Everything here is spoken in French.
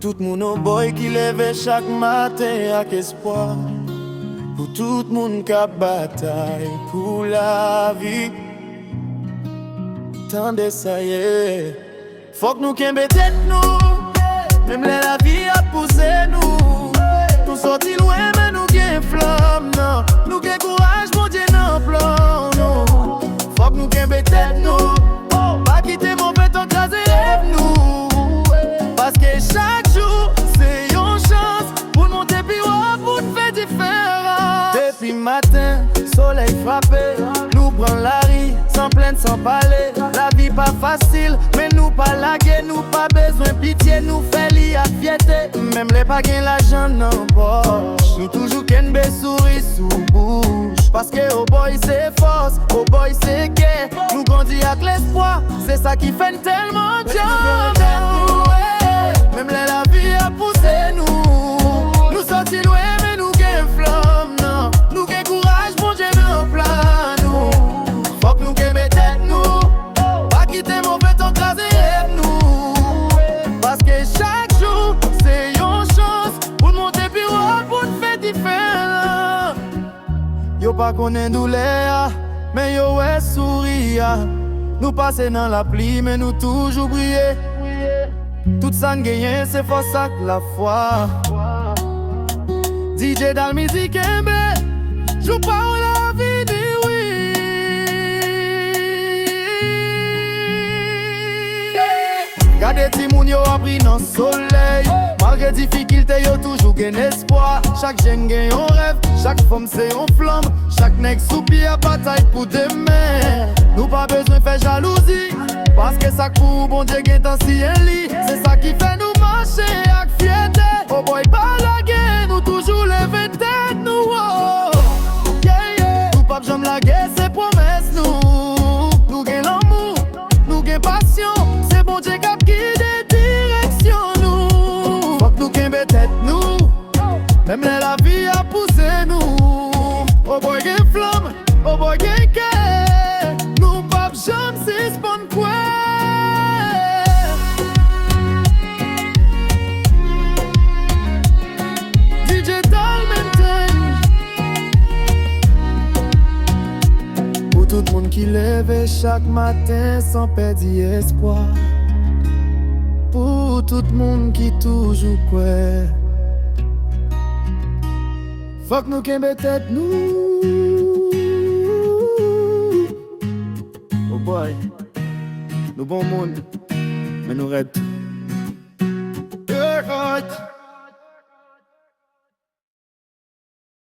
tout moun au boy qui lève chaque matin avec espoir. Pour tout moun qui bataille pour la vie. Tendez ça y est. Faut que nous kembe tête nous. Même la vie a poussé nous. Nous sortis loin mais nous gain flamme non. Nous gain courage mon Dieu non plan non. Faut que nous kembe tête nous. Pas quitter mon béton crasé nous. Parce que chaque jour c'est une chance pour monter plus haut pour nous faire différent. Depuis matin, soleil frappé, nous prenons la rue sans plainte, sans parler. La vie pas facile, mais nous pas laguer, nous pas besoin de pitié, nous fait li à fierté. Même les pas gain l'argent non poche, nous toujours qu'une belle souris sous bouche. Parce que oh boy c'est force, oh boy c'est gay. Nous grandis avec l'espoir, c'est ça qui fait tellement de même la vie a poussé nous. Nous sortis loin mais nous gain flamme non. Nous gain courage bon Dieu non plan nous. Faut que nous gain tête nous. Pas quitter mon béton crasé nous. Parce que chaque jour c'est une chance pour monter plus haut pour nous faire différent. Yo pas connaît douleur mais yo ouais sourire. Nous passer dans la pluie mais nous toujours briller. Tout ça n'gagne, c'est force avec la foi. DJ dans la musique joue pas la vie dit oui. Gardez Timoun yo appris dans le soleil. Malgré difficulté yo toujours gagne espoir. Chaque jeune gagne un rêve, chaque femme c'est une flamme. Chaque nègre soupir à bataille pour demain. Nous pas besoin de faire jalousie. Parce que ça court, bon Dieu gagne dans si un lit. C'est ça qui fait nous marcher avec fierté. Oh boy, pas la guerre, nous toujours lever tête nous. Oh. Yeah, yeah. Nous pas jamais la guerre, c'est promesse nous. Nous gagne l'amour, nous gagne passion. C'est bon Dieu qui guide direction nous. Faut que nous gagne tête nous. Même la vie a poussé nous. Oh boy, gagne flamme, oh boy, gagne cœur. Nous pas jamais suspendre quoi. Tout le monde qui lève chaque matin sans perdre espoir. Pour tout le monde qui toujours croit. Faut que nous kembe tête nous. Oh boy, nous bon monde, mais nous rêvons.